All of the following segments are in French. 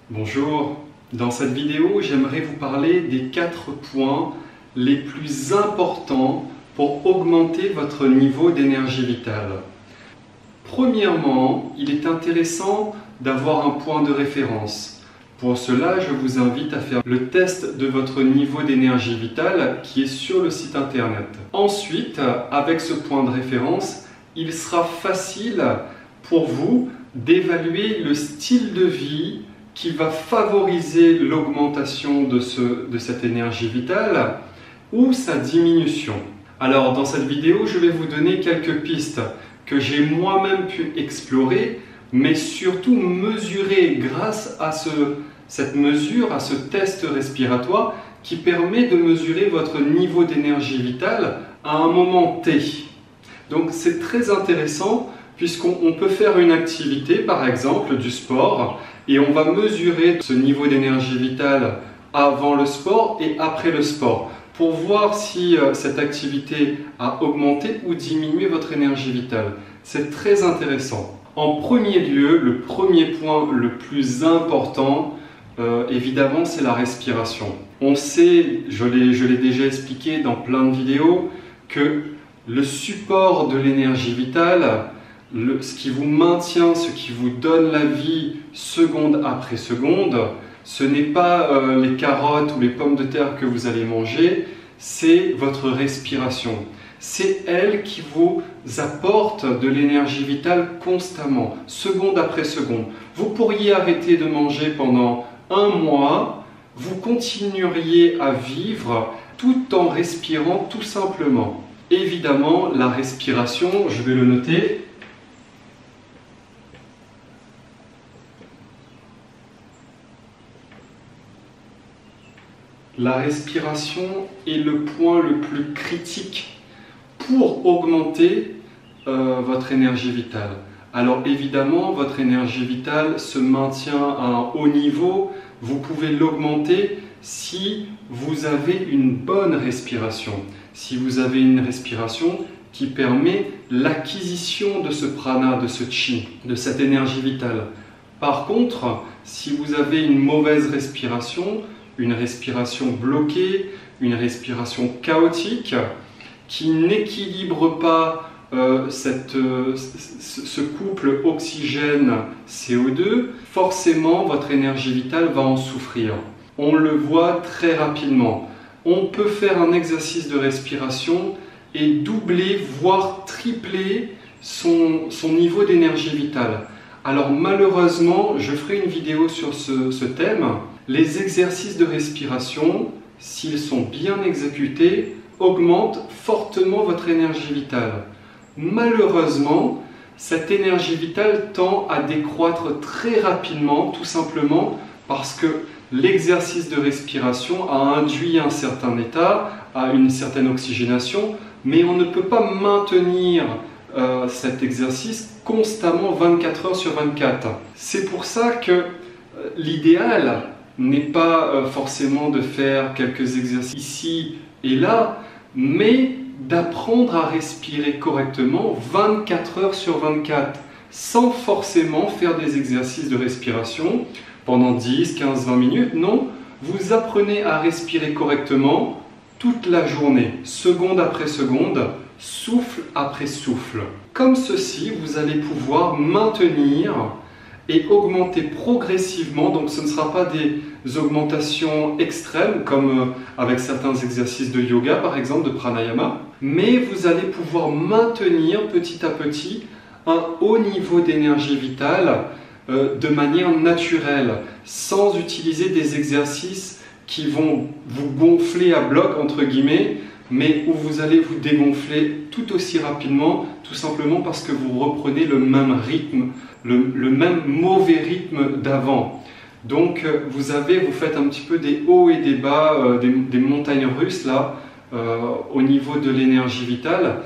Bonjour, dans cette vidéo j'aimerais vous parler des 4 points les plus importants pour augmenter votre niveau d'énergie vitale. Premièrement, il est intéressant d'avoir un point de référence. Pour cela, je vous invite à faire le test de votre niveau d'énergie vitale qui est sur le site internet. Ensuite, avec ce point de référence, il sera facile pour vous d'évaluer le style de vie qui va favoriser l'augmentation de cette énergie vitale ou sa diminution. Alors dans cette vidéo, je vais vous donner quelques pistes que j'ai moi-même pu explorer, mais surtout mesurer grâce à cette mesure, à ce test respiratoire qui permet de mesurer votre niveau d'énergie vitale à un moment T. Donc c'est très intéressant puisqu'on peut faire une activité, par exemple du sport, et on va mesurer ce niveau d'énergie vitale avant le sport et après le sport pour voir si cette activité a augmenté ou diminué votre énergie vitale. C'est très intéressant. En premier lieu, le premier point le plus important, évidemment, c'est la respiration. On sait, je l'ai déjà expliqué dans plein de vidéos, que le support de l'énergie vitale, ce qui vous maintient, ce qui vous donne la vie seconde après seconde, ce n'est pas les carottes ou les pommes de terre que vous allez manger, c'est votre respiration. C'est elle qui vous apporte de l'énergie vitale constamment, seconde après seconde. Vous pourriez arrêter de manger pendant un mois, vous continueriez à vivre tout en respirant tout simplement. Évidemment, la respiration, je vais le noter, la respiration est le point le plus critique pour augmenter votre énergie vitale. Alors évidemment, votre énergie vitale se maintient à un haut niveau. Vous pouvez l'augmenter si vous avez une bonne respiration. Si vous avez une respiration qui permet l'acquisition de ce prana, de ce chi, de cette énergie vitale. Par contre, si vous avez une mauvaise respiration, une respiration bloquée, une respiration chaotique, qui n'équilibre pas ce couple oxygène-CO2, forcément votre énergie vitale va en souffrir. On le voit très rapidement. On peut faire un exercice de respiration et doubler, voire tripler son niveau d'énergie vitale. Alors malheureusement, je ferai une vidéo sur ce thème. Les exercices de respiration, s'ils sont bien exécutés, augmentent fortement votre énergie vitale. Malheureusement, cette énergie vitale tend à décroître très rapidement, tout simplement parce que l'exercice de respiration a induit un certain état, à une certaine oxygénation, mais on ne peut pas maintenir cet exercice constamment 24 heures sur 24. C'est pour ça que l'idéal n'est pas forcément de faire quelques exercices ici et là, mais d'apprendre à respirer correctement 24 heures sur 24, sans forcément faire des exercices de respiration pendant 10, 15, 20 minutes. Non, vous apprenez à respirer correctement toute la journée, seconde après seconde, souffle après souffle. Comme ceci, vous allez pouvoir maintenir et augmenter progressivement, donc ce ne sera pas des augmentations extrêmes comme avec certains exercices de yoga par exemple, de pranayama, mais vous allez pouvoir maintenir petit à petit un haut niveau d'énergie vitale de manière naturelle, sans utiliser des exercices qui vont vous gonfler à bloc entre guillemets, mais où vous allez vous dégonfler tout aussi rapidement, tout simplement parce que vous reprenez le même rythme, le même mauvais rythme d'avant. Donc vous faites un petit peu des hauts et des bas, des montagnes russes là, au niveau de l'énergie vitale,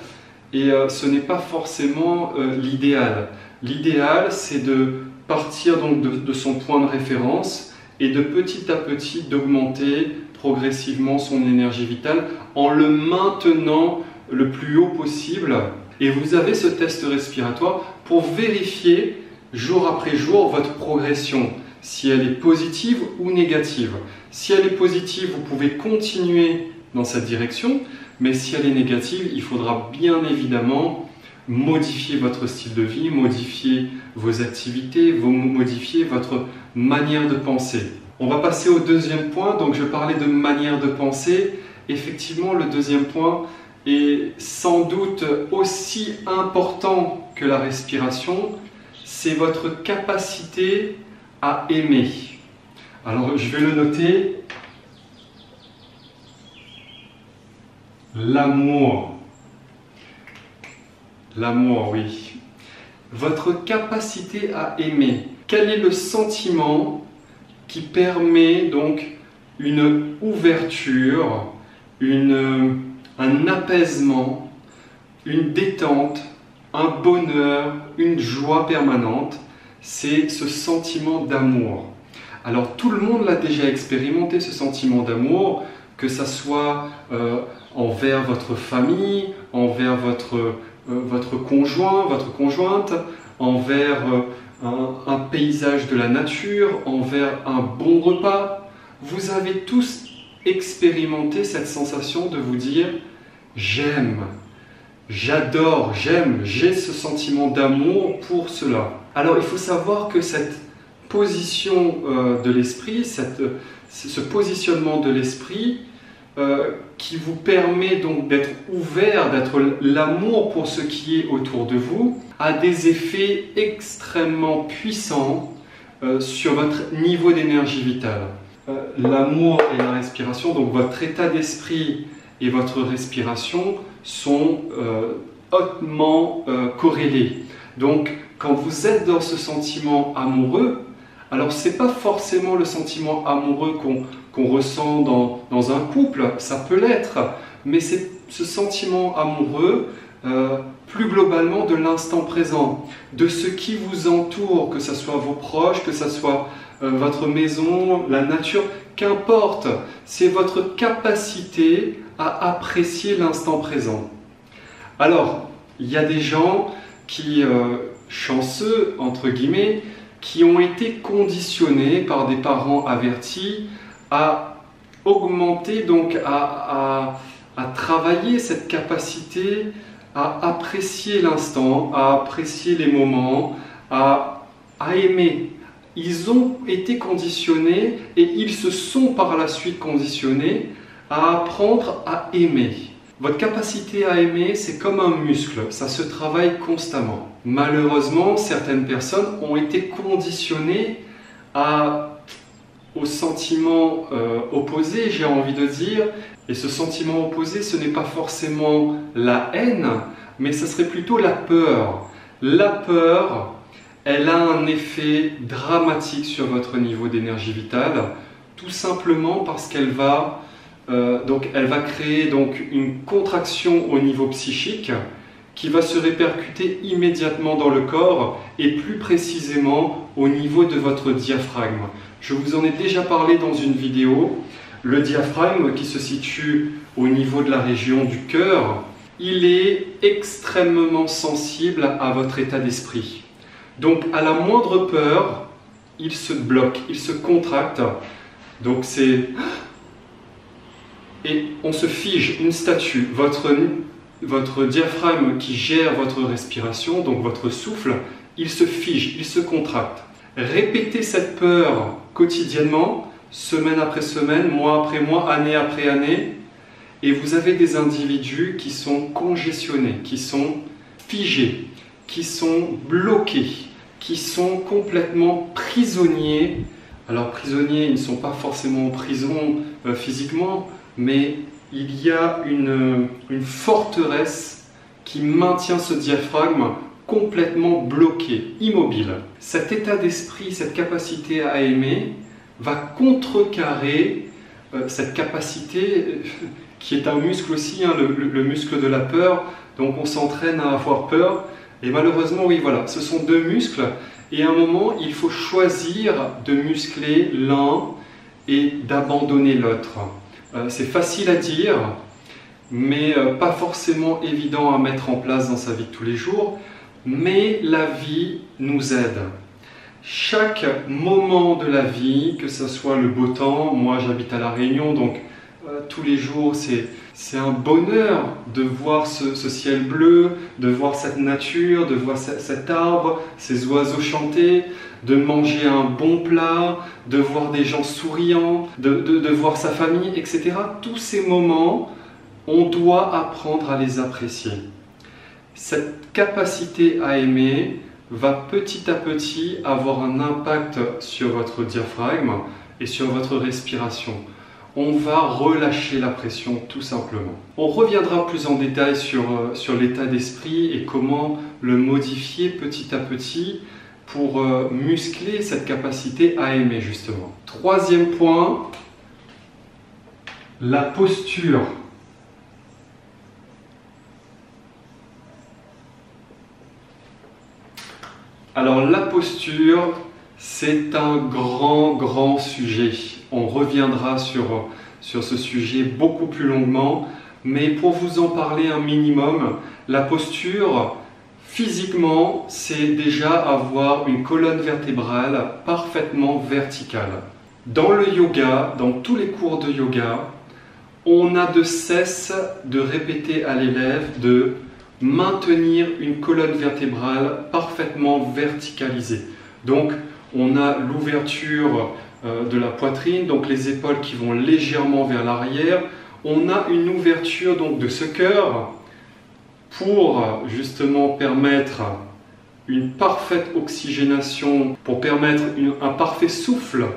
et ce n'est pas forcément l'idéal. L'idéal, c'est de partir donc de son point de référence et de petit à petit d'augmenter progressivement son énergie vitale en le maintenant le plus haut possible. Et vous avez ce test respiratoire pour vérifier jour après jour votre progression. si elle est positive ou négative. Si elle est positive, vous pouvez continuer dans cette direction, mais si elle est négative, il faudra bien évidemment modifier votre style de vie, modifier vos activités, modifier votre manière de penser. On va passer au deuxième point. Donc je parlais de manière de penser. Effectivement, le deuxième point est sans doute aussi important que la respiration, c'est votre capacité à aimer. Alors je vais le noter. L'amour. L'amour, oui. Votre capacité à aimer. Quel est le sentiment qui permet donc une ouverture, un apaisement, une détente, un bonheur, une joie permanente? C'est ce sentiment d'amour. Alors tout le monde l'a déjà expérimenté, ce sentiment d'amour, que ça soit envers votre famille, envers votre conjoint, votre conjointe, envers un paysage de la nature, envers un bon repas. Vous avez tous expérimenté cette sensation de vous dire « j'aime ». J'adore, j'aime, j'ai ce sentiment d'amour pour cela. Alors il faut savoir que cette position de l'esprit, ce positionnement de l'esprit qui vous permet donc d'être ouvert, d'être l'amour pour ce qui est autour de vous, a des effets extrêmement puissants sur votre niveau d'énergie vitale. L'amour et la respiration, donc votre état d'esprit et votre respiration sont hautement corrélés. Donc, quand vous êtes dans ce sentiment amoureux, alors ce n'est pas forcément le sentiment amoureux qu'on ressent dans un couple, ça peut l'être, mais c'est ce sentiment amoureux plus globalement de l'instant présent, de ce qui vous entoure, que ce soit vos proches, que ce soit votre maison, la nature, qu'importe, c'est votre capacité à apprécier l'instant présent. Alors, il y a des gens qui, chanceux, entre guillemets, qui ont été conditionnés par des parents avertis à augmenter, donc à travailler cette capacité à apprécier l'instant, à apprécier les moments, à aimer. Ils ont été conditionnés et ils se sont par la suite conditionnés à apprendre à aimer. Votre capacité à aimer, c'est comme un muscle, ça se travaille constamment. Malheureusement, certaines personnes ont été conditionnées au sentiment opposé, j'ai envie de dire. Et ce sentiment opposé, ce n'est pas forcément la haine, mais ce serait plutôt la peur. La peur, elle a un effet dramatique sur votre niveau d'énergie vitale, tout simplement parce qu'elle va créer donc une contraction au niveau psychique qui va se répercuter immédiatement dans le corps et plus précisément au niveau de votre diaphragme. Je vous en ai déjà parlé dans une vidéo. Le diaphragme qui se situe au niveau de la région du cœur, il est extrêmement sensible à votre état d'esprit. Donc à la moindre peur, il se bloque, il se contracte. Donc et on se fige, une statue. Votre diaphragme qui gère votre respiration, donc votre souffle, il se fige, il se contracte. Répétez cette peur quotidiennement, semaine après semaine, mois après mois, année après année, et vous avez des individus qui sont congestionnés, qui sont figés, qui sont bloqués, qui sont complètement prisonniers. Alors prisonniers, ils ne sont pas forcément en prison physiquement, mais il y a une forteresse qui maintient ce diaphragme complètement bloqué, immobile. Cet état d'esprit, cette capacité à aimer, va contrecarrer cette capacité qui est un muscle aussi, hein, le muscle de la peur. Donc on s'entraîne à avoir peur. Et malheureusement, oui, voilà, ce sont deux muscles. Et à un moment, il faut choisir de muscler l'un et d'abandonner l'autre. C'est facile à dire, mais pas forcément évident à mettre en place dans sa vie de tous les jours. Mais la vie nous aide. Chaque moment de la vie, que ce soit le beau temps, moi j'habite à La Réunion, donc tous les jours c'est un bonheur de voir ce ciel bleu, de voir cette nature, de voir cet arbre, ces oiseaux chanter, de manger un bon plat, de voir des gens souriants, de voir sa famille, etc. Tous ces moments, on doit apprendre à les apprécier. Cette capacité à aimer va petit à petit avoir un impact sur votre diaphragme et sur votre respiration. On va relâcher la pression tout simplement. On reviendra plus en détail sur l'état d'esprit et comment le modifier petit à petit pour muscler cette capacité à aimer justement. Troisième point, la posture. Alors la posture, c'est un grand sujet. On reviendra sur ce sujet beaucoup plus longuement, mais pour vous en parler un minimum, la posture, physiquement, c'est déjà avoir une colonne vertébrale parfaitement verticale. Dans le yoga, dans tous les cours de yoga, on n'a de cesse de répéter à l'élève de maintenir une colonne vertébrale parfaitement verticalisée. Donc, on a l'ouverture de la poitrine, donc les épaules qui vont légèrement vers l'arrière. On a une ouverture donc de ce cœur pour justement permettre une parfaite oxygénation, pour permettre un parfait souffle,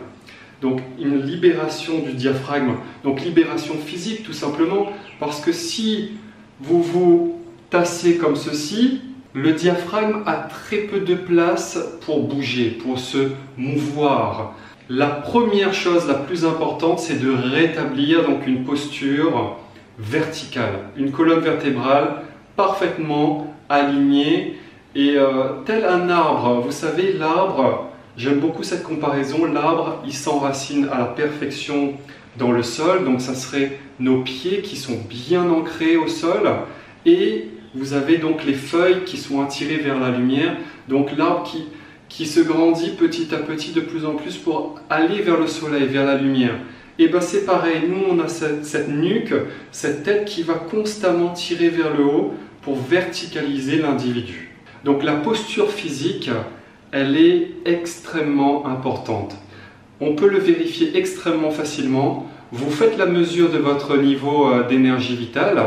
donc une libération du diaphragme, donc libération physique tout simplement, parce que si vous vous tassez comme ceci, le diaphragme a très peu de place pour bouger, pour se mouvoir. La première chose la plus importante, c'est de rétablir donc une posture verticale, une colonne vertébrale parfaitement alignée et tel un arbre. Vous savez, l'arbre, j'aime beaucoup cette comparaison, l'arbre il s'enracine à la perfection dans le sol, donc ça serait nos pieds qui sont bien ancrés au sol et vous avez donc les feuilles qui sont attirées vers la lumière, donc l'arbre qui se grandit petit à petit de plus en plus pour aller vers le soleil, vers la lumière. Et bien c'est pareil, nous on a cette nuque, cette tête qui va constamment tirer vers le haut pour verticaliser l'individu. Donc la posture physique, elle est extrêmement importante. On peut le vérifier extrêmement facilement. Vous faites la mesure de votre niveau d'énergie vitale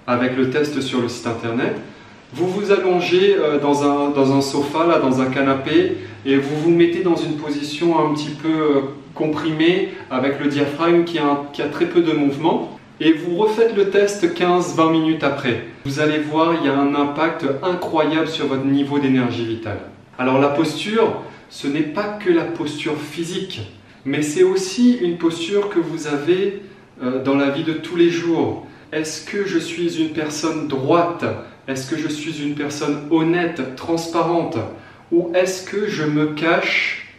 avec le test sur le site internet. Vous vous allongez dans un sofa, là, dans un canapé, et vous vous mettez dans une position un petit peu comprimée avec le diaphragme qui a très peu de mouvement. Et vous refaites le test 15-20 minutes après. Vous allez voir, il y a un impact incroyable sur votre niveau d'énergie vitale. Alors la posture, ce n'est pas que la posture physique, mais c'est aussi une posture que vous avez dans la vie de tous les jours. Est-ce que je suis une personne droite? Est-ce que je suis une personne honnête, transparente? Ou est-ce que je me cache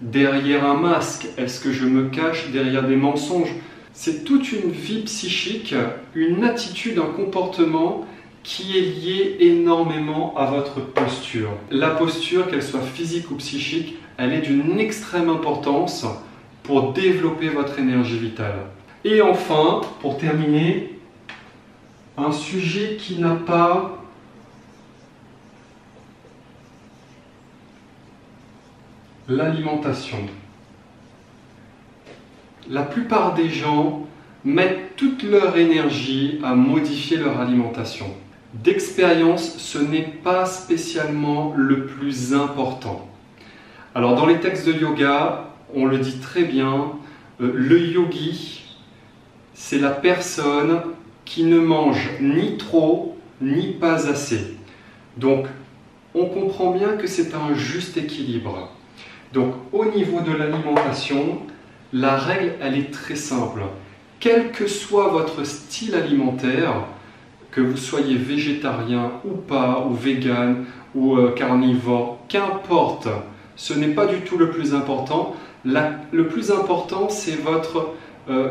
derrière un masque? Est-ce que je me cache derrière des mensonges? C'est toute une vie psychique, une attitude, un comportement qui est lié énormément à votre posture. La posture, qu'elle soit physique ou psychique, elle est d'une extrême importance pour développer votre énergie vitale. Et enfin, pour terminer, un sujet qui n'a pas l'alimentation. La plupart des gens mettent toute leur énergie à modifier leur alimentation. D'expérience, ce n'est pas spécialement le plus important. Alors dans les textes de yoga, on le dit très bien, le yogi, c'est la personne qui ne mange ni trop, ni pas assez. Donc, on comprend bien que c'est un juste équilibre. Donc, au niveau de l'alimentation, la règle, elle est très simple. Quel que soit votre style alimentaire, que vous soyez végétarien ou pas, ou vegan, ou carnivore, qu'importe, ce n'est pas du tout le plus important. Le plus important, c'est votre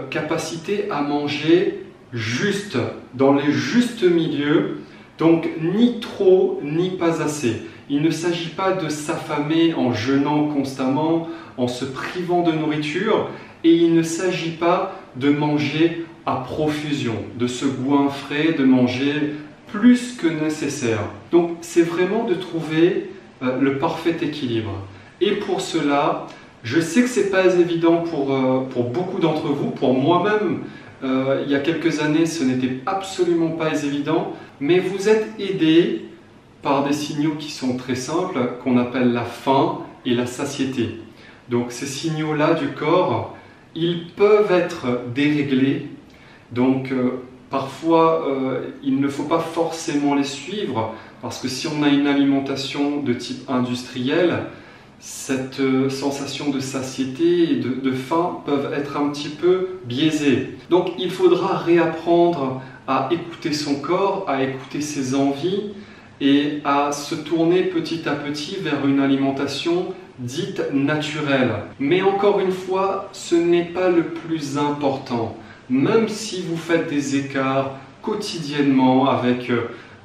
capacité à manger juste, dans les justes milieux, donc ni trop, ni pas assez. Il ne s'agit pas de s'affamer en jeûnant constamment, en se privant de nourriture, et il ne s'agit pas de manger à profusion, de se goinfrer, de manger plus que nécessaire. Donc c'est vraiment de trouver le parfait équilibre. Et pour cela, je sais que ce n'est pas évident pour beaucoup d'entre vous, pour moi-même, il y a quelques années, ce n'était absolument pas évident, mais vous êtes aidés par des signaux qui sont très simples, qu'on appelle la faim et la satiété. Donc ces signaux-là du corps, ils peuvent être déréglés, donc parfois il ne faut pas forcément les suivre, parce que si on a une alimentation de type industriel, cette sensation de satiété et de faim peuvent être un petit peu biaisées. Donc il faudra réapprendre à écouter son corps, à écouter ses envies et à se tourner petit à petit vers une alimentation dite naturelle. Mais encore une fois, ce n'est pas le plus important. Même si vous faites des écarts quotidiennement avec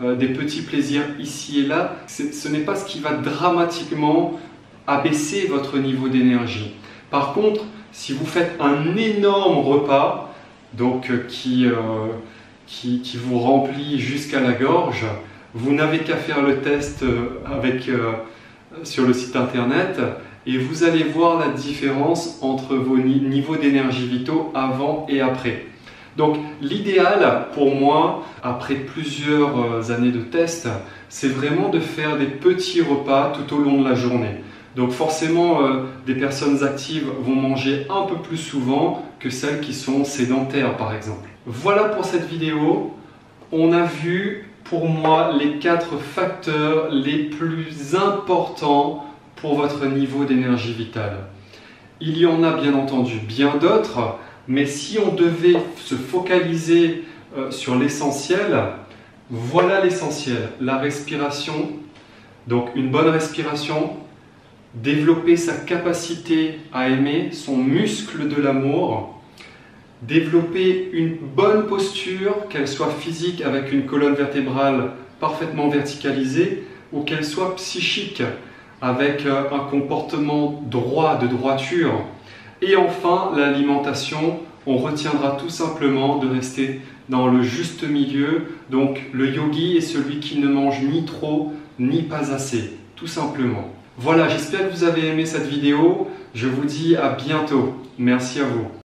des petits plaisirs ici et là, ce n'est pas ce qui va dramatiquement abaisser votre niveau d'énergie. Par contre, si vous faites un énorme repas, donc qui vous remplit jusqu'à la gorge, vous n'avez qu'à faire le test sur le site internet et vous allez voir la différence entre vos niveaux d'énergie vitaux avant et après. Donc l'idéal pour moi, après plusieurs années de tests, c'est vraiment de faire des petits repas tout au long de la journée. Donc forcément, des personnes actives vont manger un peu plus souvent que celles qui sont sédentaires par exemple. Voilà pour cette vidéo. On a vu pour moi les 4 facteurs les plus importants pour votre niveau d'énergie vitale. Il y en a bien entendu bien d'autres, mais si on devait se focaliser sur l'essentiel, voilà l'essentiel, la respiration. Donc une bonne respiration, développer sa capacité à aimer, son muscle de l'amour, développer une bonne posture, qu'elle soit physique avec une colonne vertébrale parfaitement verticalisée ou qu'elle soit psychique avec un comportement droit, de droiture. Et enfin, l'alimentation, on retiendra tout simplement de rester dans le juste milieu. Donc le yogi est celui qui ne mange ni trop ni pas assez, tout simplement. Voilà, j'espère que vous avez aimé cette vidéo. Je vous dis à bientôt. Merci à vous.